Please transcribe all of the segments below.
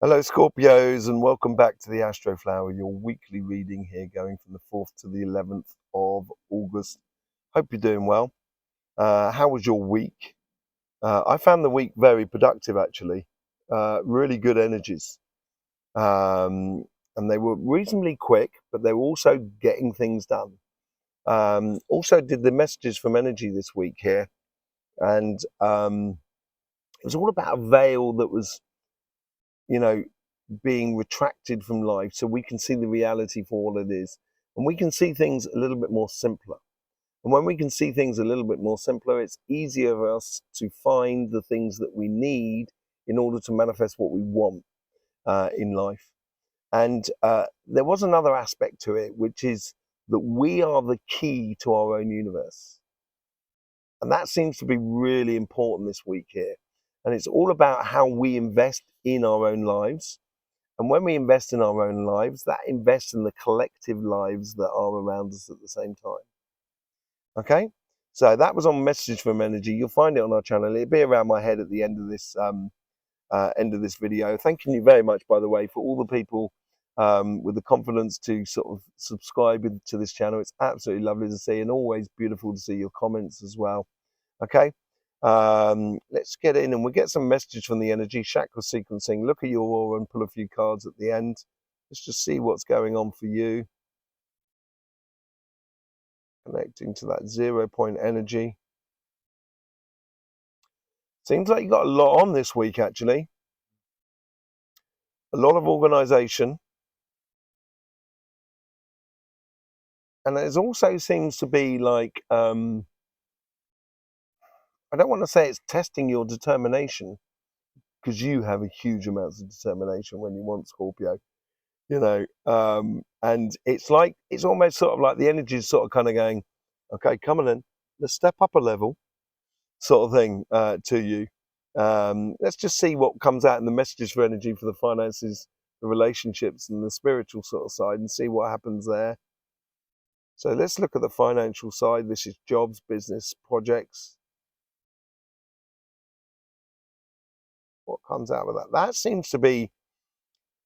Hello Scorpios, and welcome back to the Astroflower, your weekly reading here going from the 4th to the 11th of August. Hope you're doing well. How was your week? I found the week very productive actually. Really good energies. And they were reasonably quick, but they were also getting things done. Also did the messages from energy this week here, and it was all about a veil that was, being retracted from life so we can see the reality for what it is. And we can see things a little bit more simpler. And when we can see things a little bit more simpler, it's easier for us to find the things that we need in order to manifest what we want in life. And there was another aspect to it, which is that we are the key to our own universe. And that seems to be really important this week here. And it's all about how we invest in our own lives. And when we invest in our own lives, that invests in the collective lives that are around us at the same time. Okay? So that was on Message from Energy. You'll find it on our channel. It'll be around my head at the end of this video. Thanking you very much, by the way, for all the people with the confidence to sort of subscribe to this channel. It's absolutely lovely to see, and always beautiful to see your comments as well. Okay? Let's get in and we'll get some messages from the energy chakra sequencing. Look at your aura and pull a few cards at the end. Let's just see what's going on for you. Connecting to that 0 point energy. Seems like you got a lot on this week, actually. A lot of organization. And there also seems to be like, I don't want to say it's testing your determination, because you have a huge amount of determination when you want, Scorpio. And it's like, it's almost sort of like the energy is sort of kind of going, okay, come on in, let's step up a level, sort of thing, to you. Let's just see what comes out in the messages for energy for the finances, the relationships, and the spiritual sort of side, and see what happens there. So let's look at the financial side. This is jobs, business, projects. What comes out of that? That seems to be,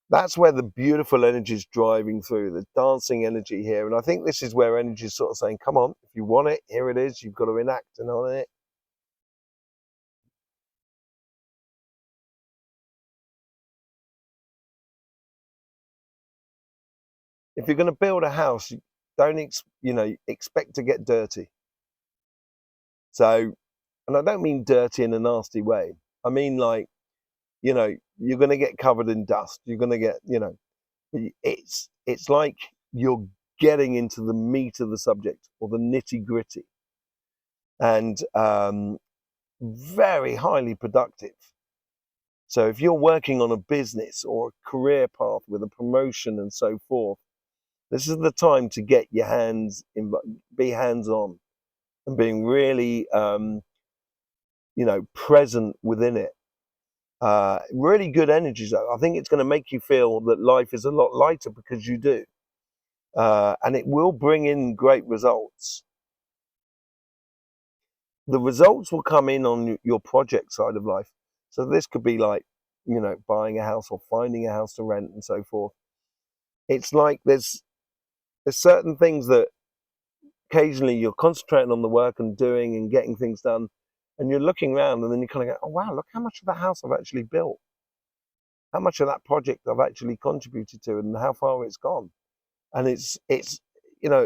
that's where the beautiful energy is driving through, the dancing energy here. And I think this is where energy is sort of saying, come on, if you want it, here it is. You've got to enact on it. If you're going to build a house, don't expect to get dirty. So, and I don't mean dirty in a nasty way. I mean, like, you're going to get covered in dust. You're going to get, it's like you're getting into the meat of the subject, or the nitty gritty, and very highly productive. So if you're working on a business or a career path with a promotion and so forth, this is the time to get your hands in, be hands-on, and being really, present within it. Really good energies. I think it's going to make you feel that life is a lot lighter because you do. And it will bring in great results. The results will come in on your project side of life. So this could be like, buying a house or finding a house to rent and so forth. It's like there's certain things that occasionally you're concentrating on the work and doing and getting things done, and you're looking around, and then you kind of go, oh wow, look how much of the house I've actually built, how much of that project I've actually contributed to, and how far it's gone. And it's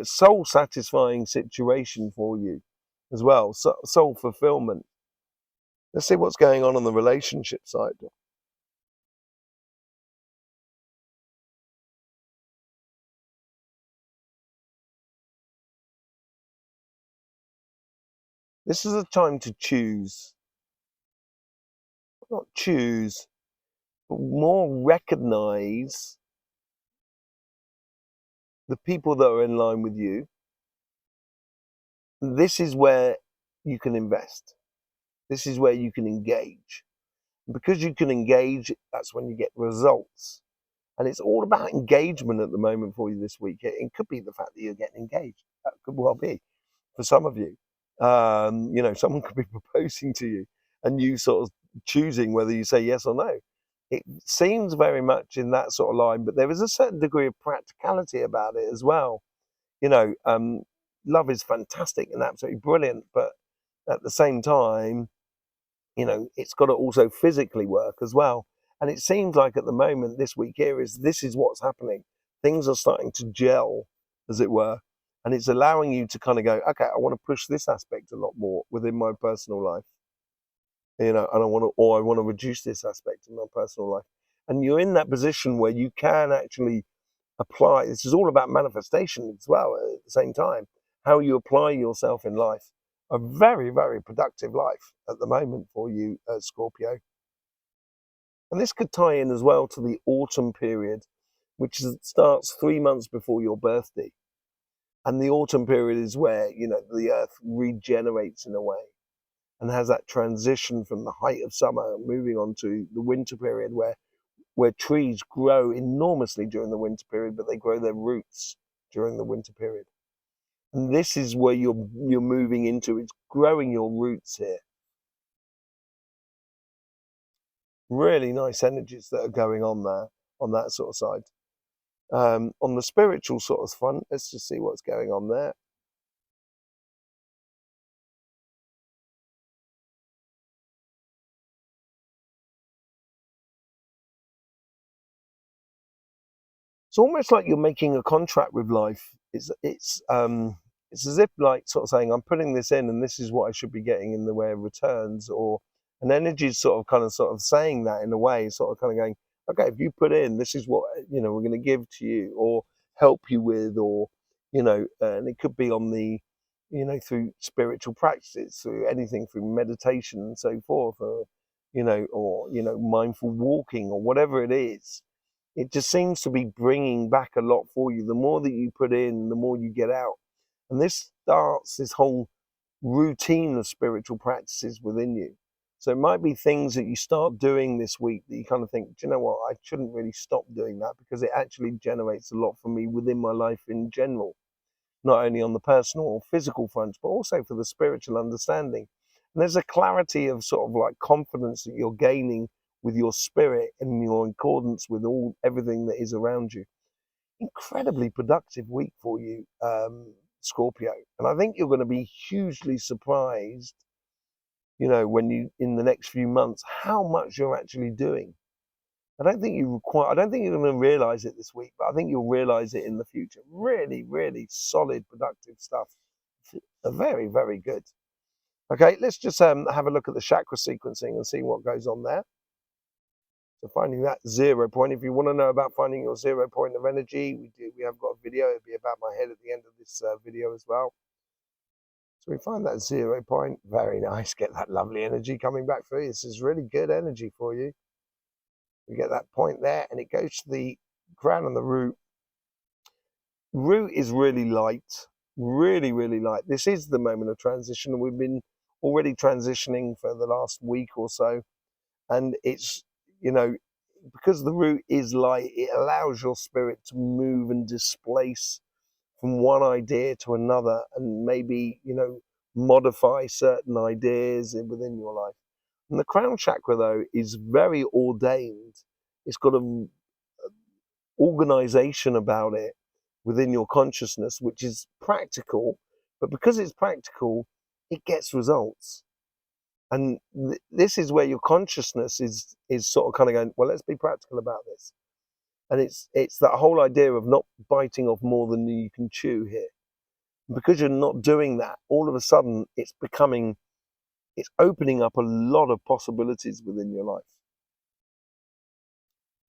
soul satisfying situation for you as well, soul fulfillment. Let's see what's going on the relationship side. This is a time to choose, not choose, but more recognize the people that are in line with you. This is where you can invest. This is where you can engage. Because you can engage, that's when you get results. And it's all about engagement at the moment for you this week. It could be the fact that you're getting engaged. That could well be for some of you. Someone could be proposing to you, and you sort of choosing whether you say yes or no. it seems very much in that sort of line, but there is a certain degree of practicality about it as well. You know, love is fantastic and absolutely brilliant, but at the same time, you know, it's got to also physically work as well. And it seems like at the moment, this week here, this is what's happening. Things are starting to gel, as it were, and it's allowing you to kind of go, okay, I want to push this aspect a lot more within my personal life, you know, and I want to reduce this aspect in my personal life. And you're in that position where you can actually apply. This is all about manifestation as well at the same time. How you apply yourself in life. A very, very productive life at the moment for you, Scorpio. And this could tie in as well to the autumn period, starts 3 months before your birthday. And the autumn period is where, you know, the earth regenerates in a way and has that transition from the height of summer moving on to the winter period where trees grow enormously during the winter period, but they grow their roots during the winter period. And this is where you're moving into. It's growing your roots here. Really nice energies that are going on there on that sort of side. On the spiritual sort of front, let's just see what's going on there. It's almost like you're making a contract with life. It's as if like sort of saying, I'm putting this in and this is what I should be getting in the way of returns, or an energy is sort of saying that in a way, sort of kind of going, okay, if you put in, this is what, you know, we're going to give to you or help you with, or, you know, and it could be on the, you know, through spiritual practices, through anything, through meditation and so forth, or, you know, mindful walking or whatever it is. It just seems to be bringing back a lot for you. The more that you put in, the more you get out. And this starts this whole routine of spiritual practices within you. So it might be things that you start doing this week that you kind of think, do you know what, I shouldn't really stop doing that because it actually generates a lot for me within my life in general, not only on the personal or physical fronts, but also for the spiritual understanding. And there's a clarity of sort of like confidence that you're gaining with your spirit and your accordance with everything that is around you. Incredibly productive week for you, Scorpio. And I think you're going to be hugely surprised, you know, when you, in the next few months, how much you're actually doing. I don't think you're going to realize it this week, but I think you'll realize it in the future. Really, really solid, productive stuff. Very, very good. Okay, let's just have a look at the chakra sequencing and see what goes on there. So finding that 0 point. If you want to know about finding your 0 point of energy, we have got a video. It'll be about my head at the end of this video as well. So we find that 0 point. Very nice. Get that lovely energy coming back through. This is really good energy for you. We get that point there, and it goes to the crown and the root. Root is really light, really, really light. This is the moment of transition, and we've been already transitioning for the last week or so. And it's, you know, because the root is light, it allows your spirit to move and displace from one idea to another and maybe, you know, modify certain ideas within your life. And the crown chakra, though, is very ordained. It's got a organization about it within your consciousness, which is practical. But because it's practical, it gets results. And this is where your consciousness is sort of kind of going, well, let's be practical about this. And it's that whole idea of not biting off more than you can chew here. Because you're not doing that, all of a sudden it's opening up a lot of possibilities within your life.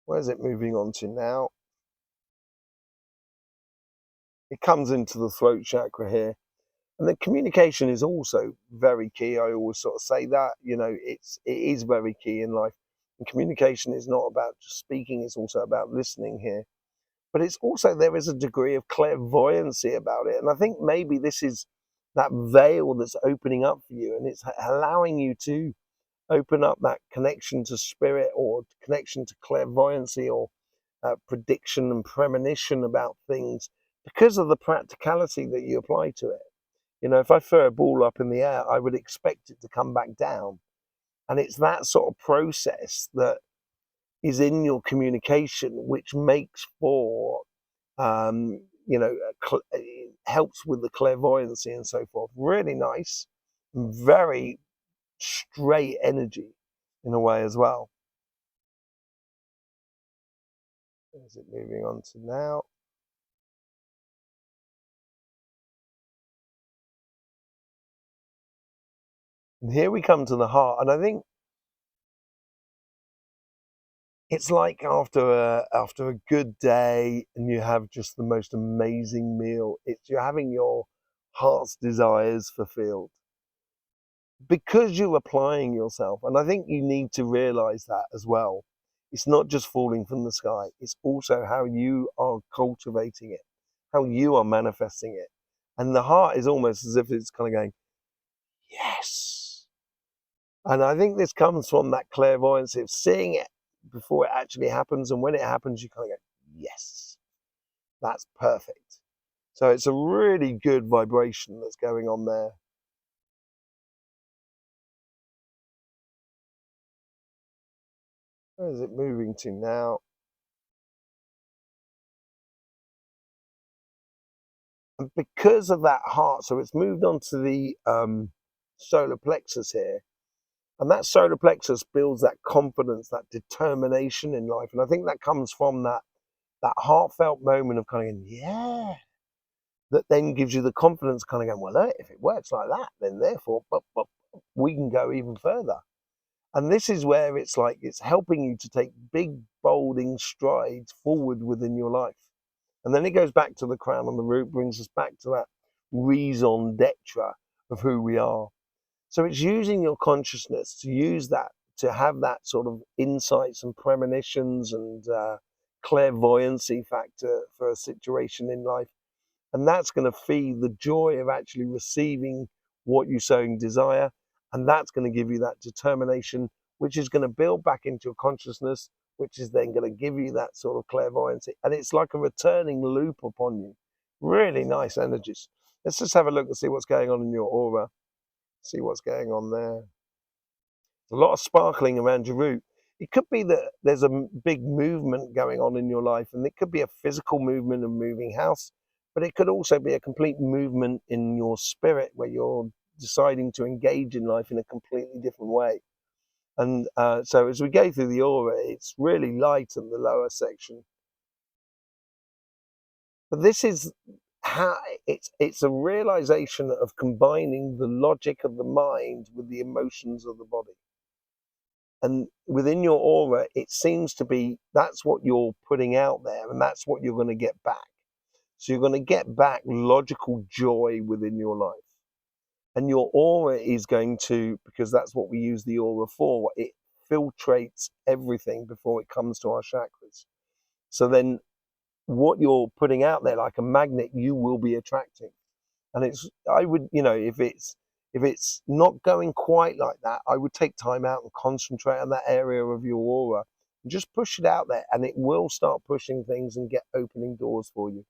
Where's it moving on to now? It comes into the throat chakra here. And the communication is also very key. I always sort of say that, you know, it is very key in life. And communication is not about just speaking, it's also about listening here. But it's also, there is a degree of clairvoyancy about it. And I think maybe this is that veil that's opening up for you, and it's allowing you to open up that connection to spirit or connection to clairvoyancy or prediction and premonition about things because of the practicality that you apply to it. You know, if I throw a ball up in the air, I would expect it to come back down. And it's that sort of process that is in your communication, which makes for, it helps with the clairvoyancy and so forth. Really nice, very straight energy in a way as well. Is it moving on to now? And here we come to the heart, and I think it's like after a good day and you have just the most amazing meal. It's you're having your heart's desires fulfilled because you're applying yourself. And I think you need to realize that as well. It's not just falling from the sky. It's also how you are cultivating it, how you are manifesting it. And the heart is almost as if it's kind of going, yes. And I think this comes from that clairvoyance of seeing it before it actually happens. And when it happens, you kind of go, yes, that's perfect. So it's a really good vibration that's going on there. Where is it moving to now? And because of that heart, so it's moved on to the solar plexus here. And that solar plexus builds that confidence, that determination in life. And I think that comes from that heartfelt moment of kind of going, yeah, that then gives you the confidence kind of going, well, if it works like that, then therefore, but we can go even further. And this is where it's like it's helping you to take big, bolding strides forward within your life. And then it goes back to the crown and the root, brings us back to that raison d'etre of who we are. So it's using your consciousness to use that, to have that sort of insights and premonitions and clairvoyancy factor for a situation in life. And that's going to feed the joy of actually receiving what you so desire. And that's going to give you that determination, which is going to build back into your consciousness, which is then going to give you that sort of clairvoyancy. And it's like a returning loop upon you. Really nice energies. Let's just have a look and see what's going on in your aura. See what's going on there. There's a lot of sparkling around your root. It could be that there's a big movement going on in your life, and it could be a physical movement of moving house, but it could also be a complete movement in your spirit where you're deciding to engage in life in a completely different way. And so as we go through the aura, it's really light in the lower section. But this is how it's a realization of combining the logic of the mind with the emotions of the body. And within your aura, it seems to be that's what you're putting out there, and that's what you're going to get back. So you're going to get back logical joy within your life. And your aura is going to, because that's what we use the aura for, it filtrates everything before it comes to our chakras. So then what you're putting out there like a magnet, you will be attracting. And I would, if it's not going quite like that, I would take time out and concentrate on that area of your aura and just push it out there, and it will start pushing things and get opening doors for you.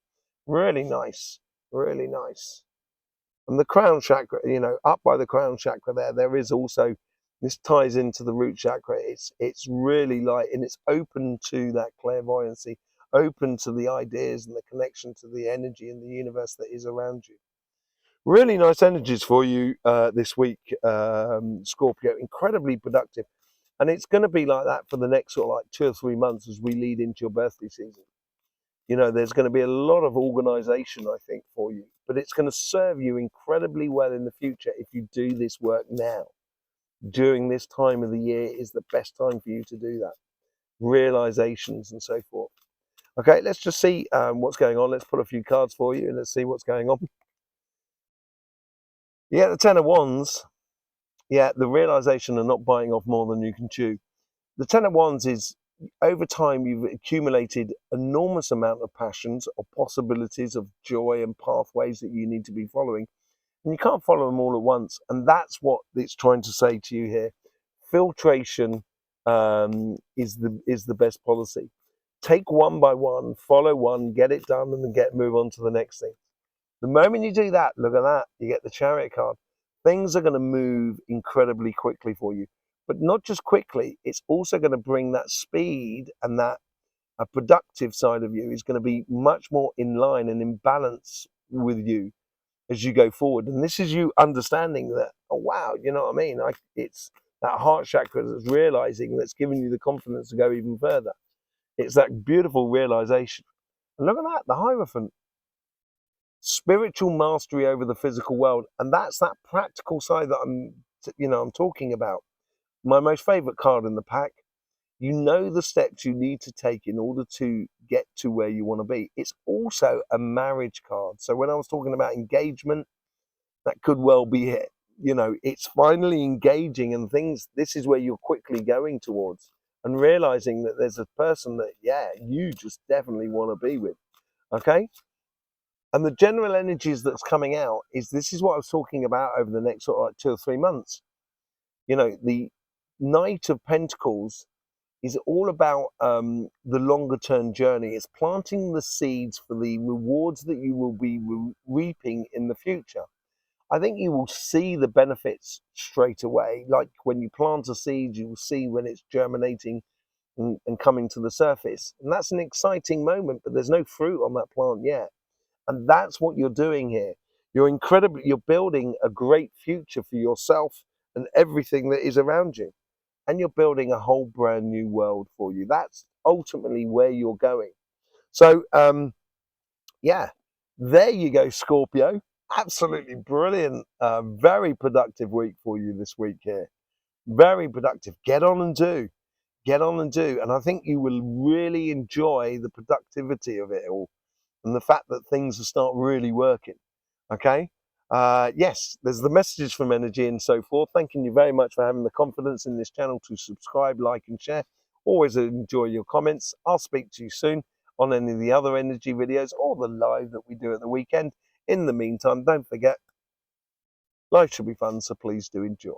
Really nice, really nice. And the crown chakra, up by the crown chakra there is also, this ties into the root chakra. It's really light, and it's open to that clairvoyancy, open to the ideas and the connection to the energy in the universe that is around you. Really nice energies for you this week, Scorpio. Incredibly productive. And it's going to be like that for the next sort of like 2 or 3 months as we lead into your birthday season. There's going to be a lot of organization, I think, for you. But it's going to serve you incredibly well in the future if you do this work now. During this time of the year is the best time for you to do that. Realizations and so forth. Okay, let's just see what's going on. Let's pull a few cards for you and let's see what's going on. Yeah, the Ten of Wands. Yeah, the realization of not biting off more than you can chew. The Ten of Wands is, over time, you've accumulated enormous amount of passions or possibilities of joy and pathways that you need to be following. And you can't follow them all at once. And that's what it's trying to say to you here. Filtration is the best policy. Take one by one, follow one, get it done, and then move on to the next thing. The moment you do that, look at that, you get the Chariot card. Things are going to move incredibly quickly for you. But not just quickly, it's also going to bring that speed, and that a productive side of you is going to be much more in line and in balance with you as you go forward. And this is you understanding that, oh wow, you know what I mean? It's that heart chakra that's realizing, that's giving you the confidence to go even further. It's that beautiful realization. And look at that, the Hierophant. Spiritual mastery over the physical world. And that's that practical side that I'm talking about. My most favorite card in the pack. You know the steps you need to take in order to get to where you want to be. It's also a marriage card. So when I was talking about engagement, that could well be it. It's finally engaging and things. This is where you're quickly going towards, and realizing that there's a person that, yeah, you just definitely want to be with. Okay. And the general energies that's coming out this is what I was talking about over the next sort of like 2 or 3 months. The Knight of Pentacles is all about the longer term journey. It's planting the seeds for the rewards that you will be reaping in the future. I think you will see the benefits straight away. Like when you plant a seed, you will see when it's germinating and coming to the surface. And that's an exciting moment, but there's no fruit on that plant yet. And that's what you're doing here. You're building a great future for yourself and everything that is around you. And you're building a whole brand new world for you. That's ultimately where you're going. So, yeah, there you go, Scorpio. Absolutely brilliant. Very productive week for you this week here. Very productive. Get on and do. Get on and do. And I think you will really enjoy the productivity of it all, and the fact that things will start really working. Okay. Yes, there's the messages from energy and so forth. Thanking you very much for having the confidence in this channel to subscribe, like, and share. Always enjoy your comments. I'll speak to you soon on any of the other energy videos or the live that we do at the weekend. In the meantime, don't forget, life should be fun, so please do enjoy.